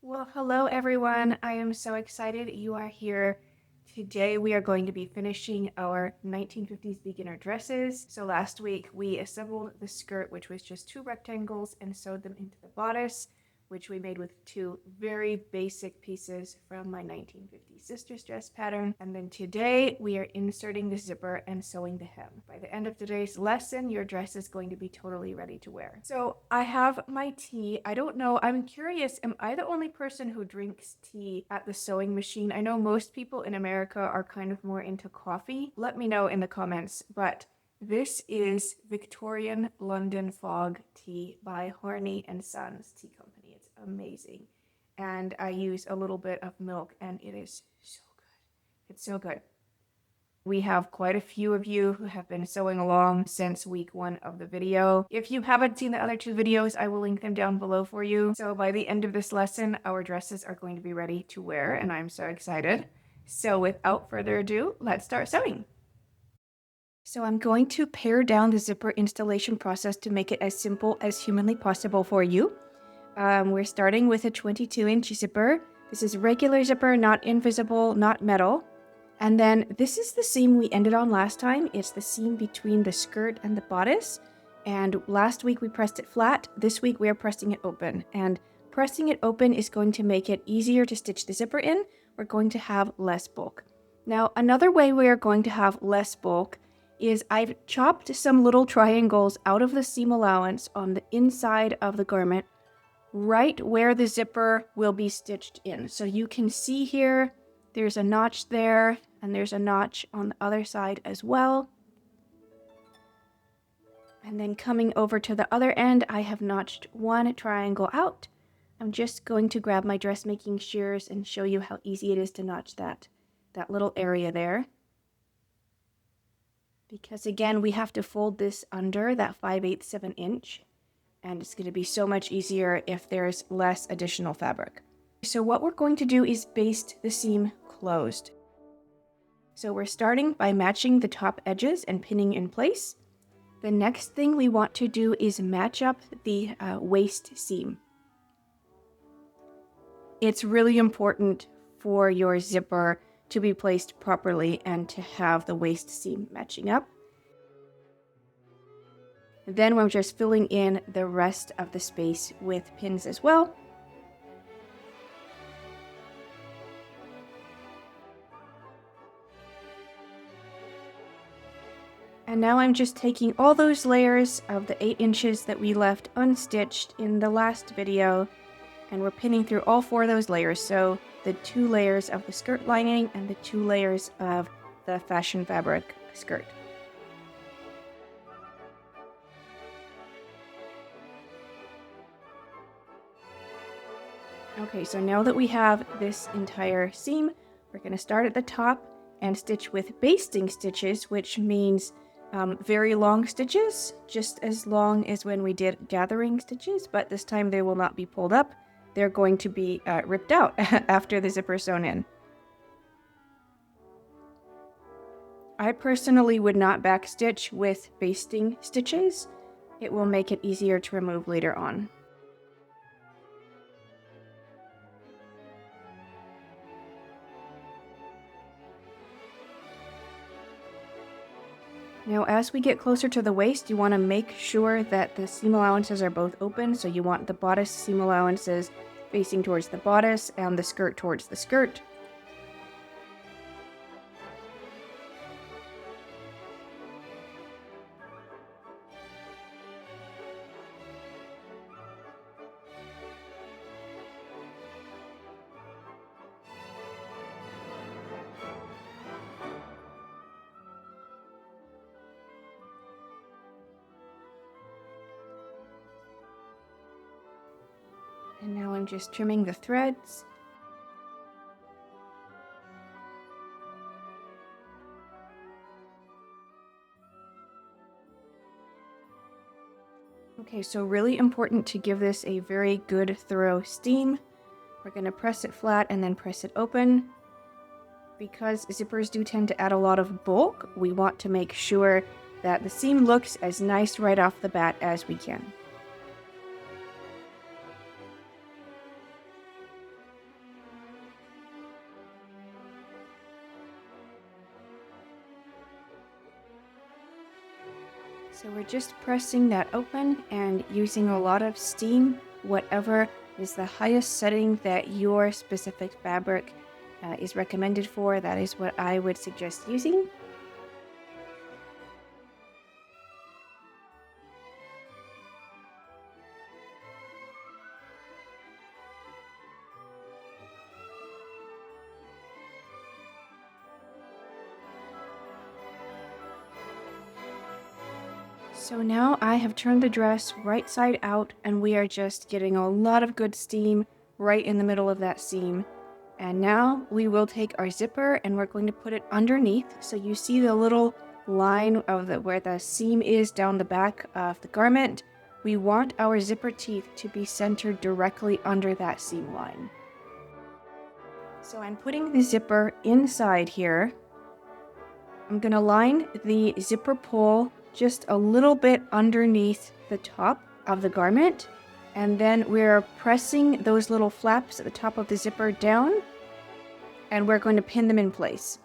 Well, hello everyone. I am so excited you are here. Today we are going to be finishing our 1950s beginner dresses. So last week we assembled the skirt, which was just 2 rectangles, and sewed them into the bodice, which we made with 2 very basic pieces from my 1950s sisters dress pattern. And then today we are inserting the zipper and sewing the hem. By the end of today's lesson, your dress is going to be totally ready to wear. So I have my tea. I don't know, I'm curious, am I the only person who drinks tea at the sewing machine? I know most people in America are kind of more into coffee. Let me know in the comments, but this is Victorian London Fog tea by Horney and Sons Tea Company. It's amazing. And I use a little bit of milk and it is so good. It's so good. We have quite a few of you who have been sewing along since week 1 of the video. If you haven't seen the other 2 videos, I will link them down below for you. So by the end of this lesson, our dresses are going to be ready to wear, and I'm so excited. So without further ado, let's start sewing. So I'm going to pare down the zipper installation process to make it as simple as humanly possible for you. We're starting with a 22-inch zipper. This is regular zipper, not invisible, not metal. And then this is the seam we ended on last time. It's the seam between the skirt and the bodice. And last week we pressed it flat. This week we are pressing it open. And pressing it open is going to make it easier to stitch the zipper in. We're going to have less bulk. Now, another way we are going to have less bulk is I've chopped some little triangles out of the seam allowance on the inside of the garment, right where the zipper will be stitched in. So you can see here, there's a notch there, and there's a notch on the other side as well. And then coming over to the other end, I have notched one triangle out. I'm just going to grab my dressmaking shears and show you how easy it is to notch that little area there. Because again, we have to fold this under that 5/8 of an inch, and it's going to be so much easier if there's less additional fabric. So what we're going to do is baste the seam closed. So we're starting by matching the top edges and pinning in place. The next thing we want to do is match up the waist seam. It's really important for your zipper to be placed properly and to have the waist seam matching up. Then we're just filling in the rest of the space with pins as well. And now I'm just taking all those layers of the 8 inches that we left unstitched in the last video, and we're pinning through all 4 of those layers. So the 2 layers of the skirt lining and the 2 layers of the fashion fabric skirt. Okay, so now that we have this entire seam, we're going to start at the top and stitch with basting stitches, which means very long stitches, just as long as when we did gathering stitches, but this time they will not be pulled up. They're going to be ripped out after the zipper sewn in. I personally would not backstitch with basting stitches. It will make it easier to remove later on. Now, as we get closer to the waist, you want to make sure that the seam allowances are both open. So you want the bodice seam allowances facing towards the bodice and the skirt towards the skirt. And now I'm just trimming the threads. Okay, so really important to give this a very good thorough steam. We're going to press it flat and then press it open. Because zippers do tend to add a lot of bulk, we want to make sure that the seam looks as nice right off the bat as we can. So we're just pressing that open and using a lot of steam, whatever is the highest setting that your specific fabric is recommended for. That is what I would suggest using. So now I have turned the dress right side out and we are just getting a lot of good steam right in the middle of that seam. And now we will take our zipper and we're going to put it underneath. So you see the little line of where the seam is down the back of the garment. We want our zipper teeth to be centered directly under that seam line. So I'm putting the zipper inside here. I'm going to line the zipper pull just a little bit underneath the top of the garment. And then we're pressing those little flaps at the top of the zipper down. And we're going to pin them in place.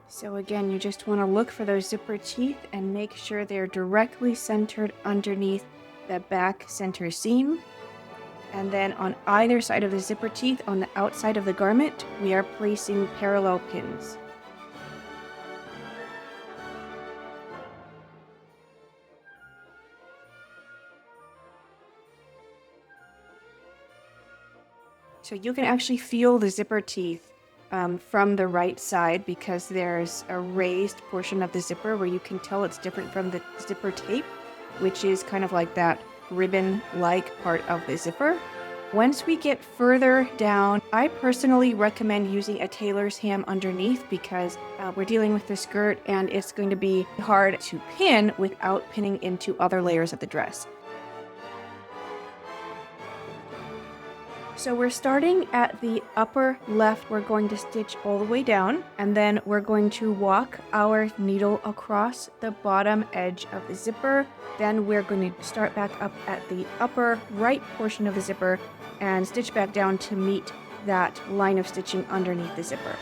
So again, you just want to look for those zipper teeth and make sure they're directly centered underneath the back center seam. And then on either side of the zipper teeth on the outside of the garment, we are placing parallel pins. So you can actually feel the zipper teeth from the right side because there's a raised portion of the zipper where you can tell it's different from the zipper tape, which is kind of like that ribbon-like part of the zipper. Once we get further down, I personally recommend using a tailor's ham underneath because we're dealing with the skirt and it's going to be hard to pin without pinning into other layers of the dress. So we're starting at the upper left. We're going to stitch all the way down, and then we're going to walk our needle across the bottom edge of the zipper. Then we're going to start back up at the upper right portion of the zipper and stitch back down to meet that line of stitching underneath the zipper.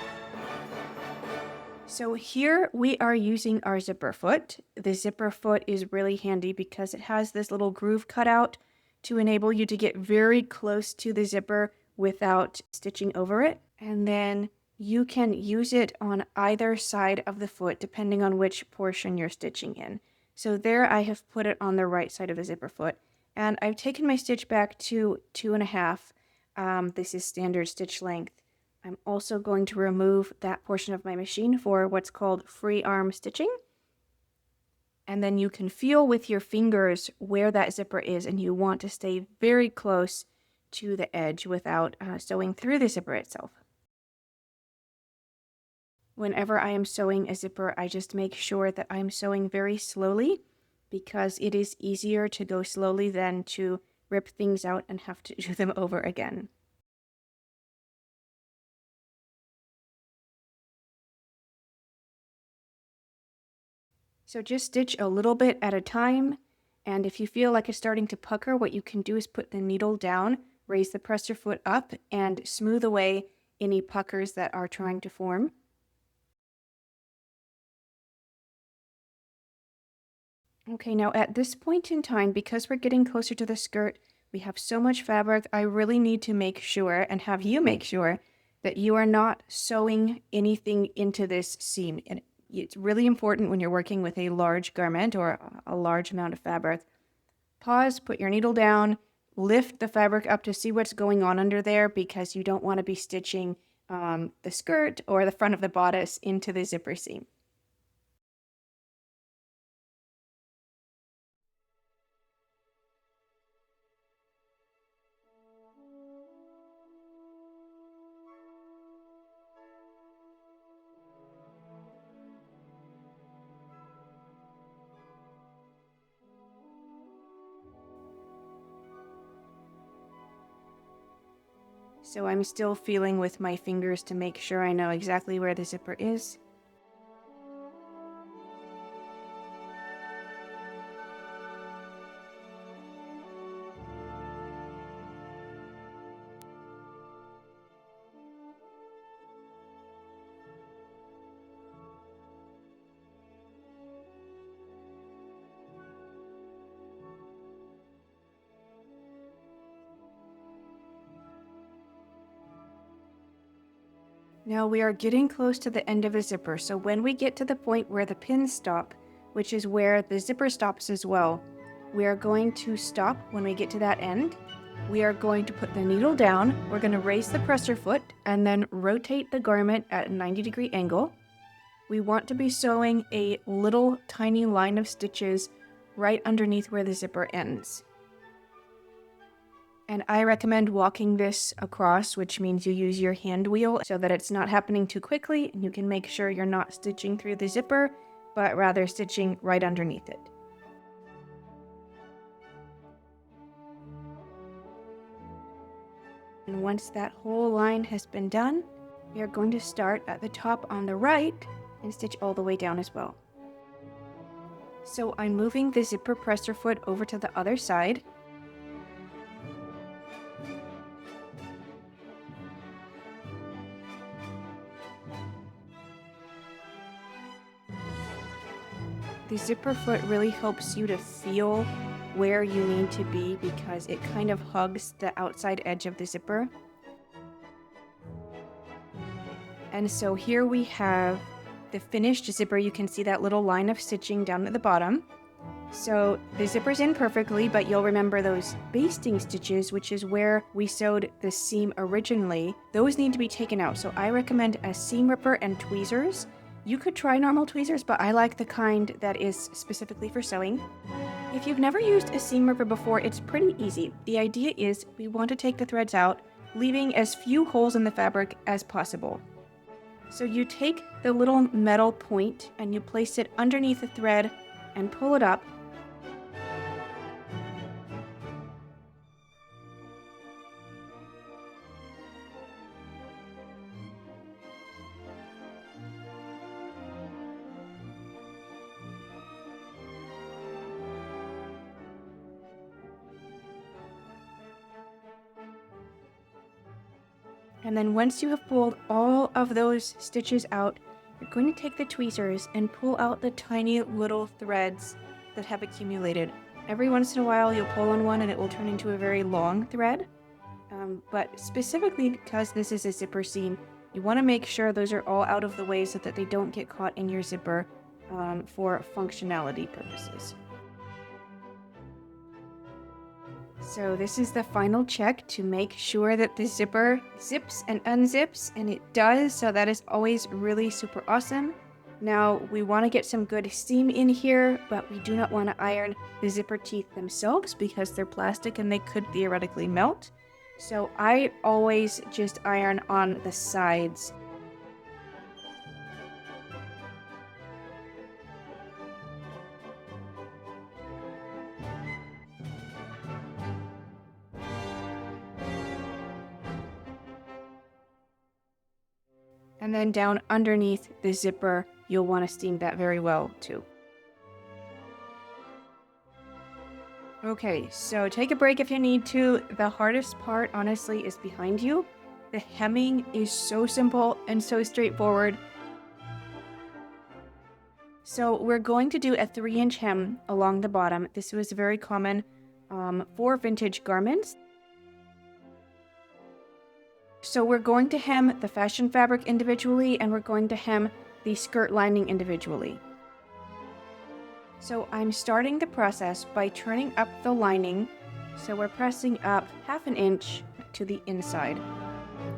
So here we are using our zipper foot. The zipper foot is really handy because it has this little groove cut out to enable you to get very close to the zipper without stitching over it. And then you can use it on either side of the foot depending on which portion you're stitching in. So there I have put it on the right side of the zipper foot. And I've taken my stitch back to 2.5. This is standard stitch length. I'm also going to remove that portion of my machine for what's called free arm stitching. And then you can feel with your fingers where that zipper is, and you want to stay very close to the edge without sewing through the zipper itself. Whenever I am sewing a zipper, I just make sure that I'm sewing very slowly because it is easier to go slowly than to rip things out and have to do them over again. So just stitch a little bit at a time, and if you feel like it's starting to pucker, what you can do is put the needle down, raise the presser foot up, and smooth away any puckers that are trying to form. Okay, now at this point in time, because we're getting closer to the skirt, we have so much fabric, I really need to make sure, and have you make sure, that you are not sewing anything into this seam. And it's really important when you're working with a large garment or a large amount of fabric. Pause, put your needle down, lift the fabric up to see what's going on under there because you don't want to be stitching the skirt or the front of the bodice into the zipper seam. So I'm still feeling with my fingers to make sure I know exactly where the zipper is. Now we are getting close to the end of the zipper, so when we get to the point where the pins stop, which is where the zipper stops as well, we are going to stop when we get to that end. We are going to put the needle down, we're going to raise the presser foot, and then rotate the garment at a 90-degree angle. We want to be sewing a little tiny line of stitches right underneath where the zipper ends. And I recommend walking this across, which means you use your hand wheel so that it's not happening too quickly and you can make sure you're not stitching through the zipper, but rather stitching right underneath it. And once that whole line has been done, we are going to start at the top on the right and stitch all the way down as well. So I'm moving the zipper presser foot over to the other side. The zipper foot really helps you to feel where you need to be because it kind of hugs the outside edge of the zipper. And so here we have the finished zipper. You can see that little line of stitching down at the bottom. So the zipper's in perfectly, but you'll remember those basting stitches, which is where we sewed the seam originally. Those need to be taken out. So I recommend a seam ripper and tweezers. You could try normal tweezers, but I like the kind that is specifically for sewing. If you've never used a seam ripper before, it's pretty easy. The idea is we want to take the threads out, leaving as few holes in the fabric as possible. So you take the little metal point and you place it underneath the thread and pull it up. And then once you have pulled all of those stitches out, you're going to take the tweezers and pull out the tiny little threads that have accumulated. Every once in a while you'll pull on one and it will turn into a very long thread. But specifically because this is a zipper seam, you want to make sure those are all out of the way so that they don't get caught in your zipper for functionality purposes. So this is the final check to make sure that the zipper zips and unzips, and it does, so that is always really super awesome. Now we want to get some good seam in here, but we do not want to iron the zipper teeth themselves because they're plastic and they could theoretically melt. So I always just iron on the sides. And then down underneath the zipper, you'll want to steam that very well too. Okay, so take a break if you need to. The hardest part, honestly, is behind you. The hemming is so simple and so straightforward. So we're going to do a 3-inch hem along the bottom. This was very common for vintage garments. So we're going to hem the fashion fabric individually, and we're going to hem the skirt lining individually. So I'm starting the process by turning up the lining. So we're pressing up 1/2 inch to the inside.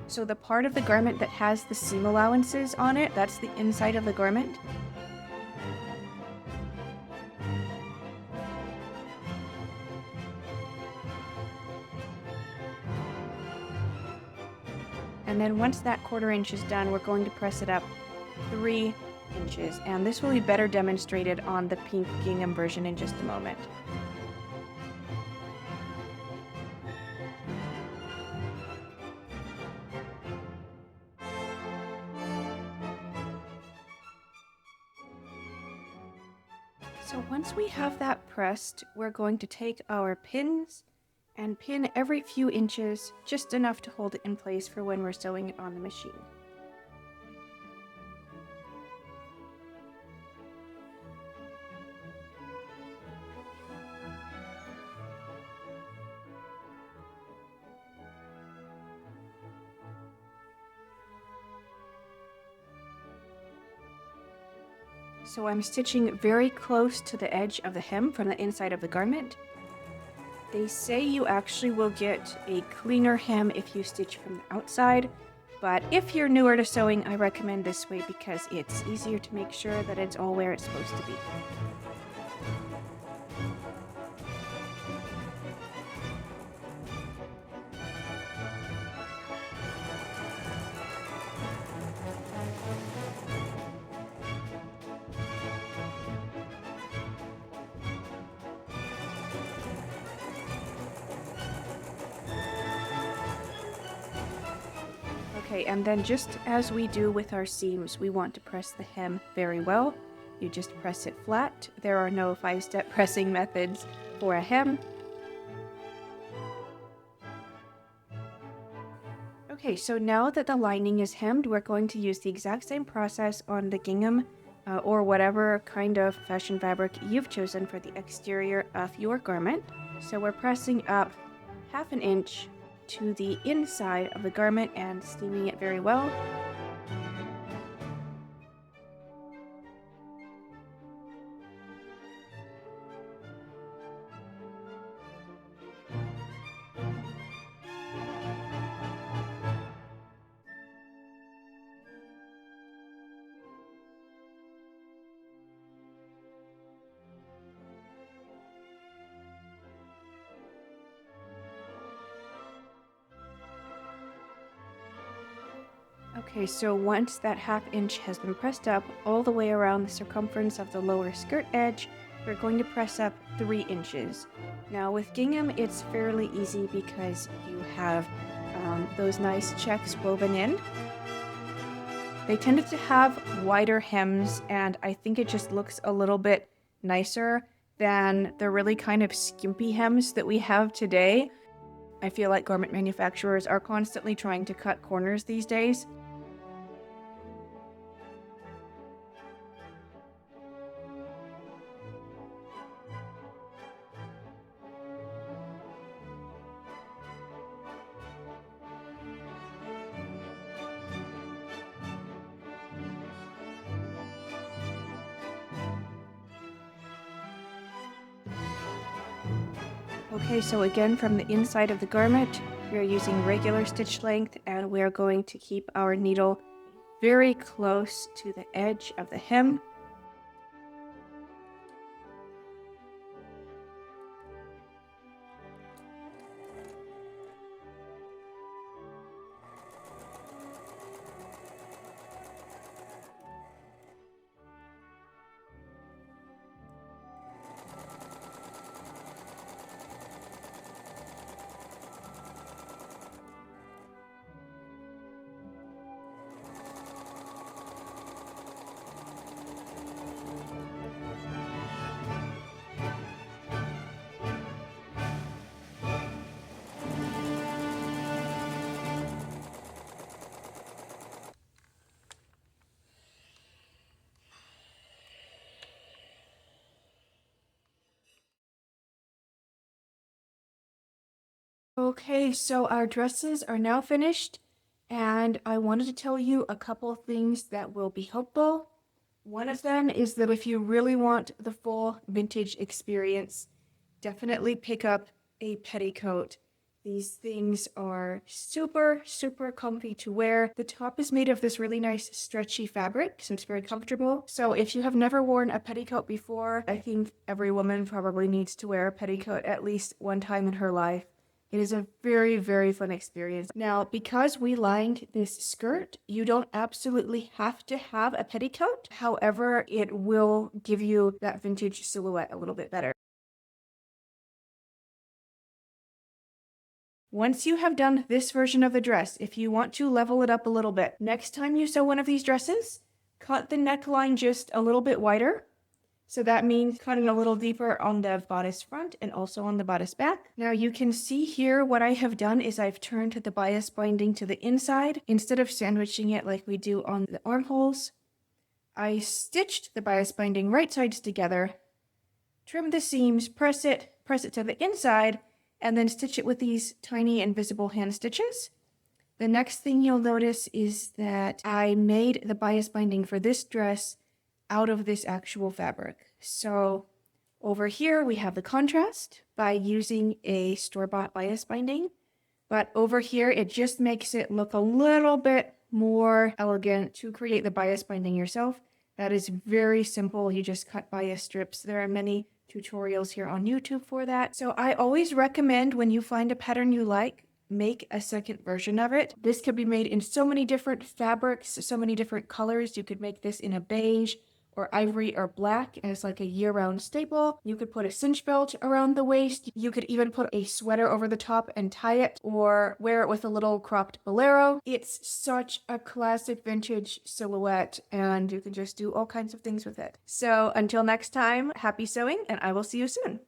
So the part of the garment that has the seam allowances on it, that's the inside of the garment. And then once that 1/4 inch is done, we're going to press it up 3 inches. And this will be better demonstrated on the pink gingham version in just a moment. So once we have that pressed, we're going to take our pins and pin every few inches, just enough to hold it in place for when we're sewing it on the machine. So I'm stitching very close to the edge of the hem from the inside of the garment. They say you actually will get a cleaner hem if you stitch from the outside, but if you're newer to sewing, I recommend this way because it's easier to make sure that it's all where it's supposed to be. Okay, and then just as we do with our seams, we want to press the hem very well. You just press it flat. There are no 5-step pressing methods for a hem. Okay, so now that the lining is hemmed, we're going to use the exact same process on the gingham or whatever kind of fashion fabric you've chosen for the exterior of your garment. So we're pressing up 1/2 inch to the inside of the garment and steaming it very well. Okay, so once that 1/2 inch has been pressed up all the way around the circumference of the lower skirt edge, we're going to press up 3 inches. Now with gingham, it's fairly easy because you have those nice checks woven in. They tended to have wider hems, and I think it just looks a little bit nicer than the really kind of skimpy hems that we have today. I feel like garment manufacturers are constantly trying to cut corners these days. Okay, so again from the inside of the garment, we are using regular stitch length and we're going to keep our needle very close to the edge of the hem. Okay, so our dresses are now finished, and I wanted to tell you a couple things that will be helpful. One of them is that if you really want the full vintage experience, definitely pick up a petticoat. These things are super, super comfy to wear. The top is made of this really nice stretchy fabric, so it's very comfortable. So if you have never worn a petticoat before, I think every woman probably needs to wear a petticoat at least one time in her life. It is a very, very fun experience. Now, because we lined this skirt, you don't absolutely have to have a petticoat. However, it will give you that vintage silhouette a little bit better. Once you have done this version of the dress, if you want to level it up a little bit, next time you sew one of these dresses, cut the neckline just a little bit wider So that means cutting a little deeper on the bodice front and also on the bodice back. Now you can see here what I have done is I've turned the bias binding to the inside instead of sandwiching it like we do on the armholes. I stitched the bias binding right sides together, trim the seams, press it to the inside, and then stitch it with these tiny invisible hand stitches. The next thing you'll notice is that I made the bias binding for this dress out of this actual fabric. So over here we have the contrast by using a store-bought bias binding, but over here it just makes it look a little bit more elegant to create the bias binding yourself. That is very simple. You just cut bias strips. There are many tutorials here on YouTube for that. So I always recommend when you find a pattern you like, make a second version of it. This could be made in so many different fabrics, so many different colors. You could make this in a beige or ivory or black as like a year-round staple. You could put a cinch belt around the waist. You could even put a sweater over the top and tie it, or wear it with a little cropped bolero. It's such a classic vintage silhouette, and you can just do all kinds of things with it. So until next time, happy sewing, and I will see you soon.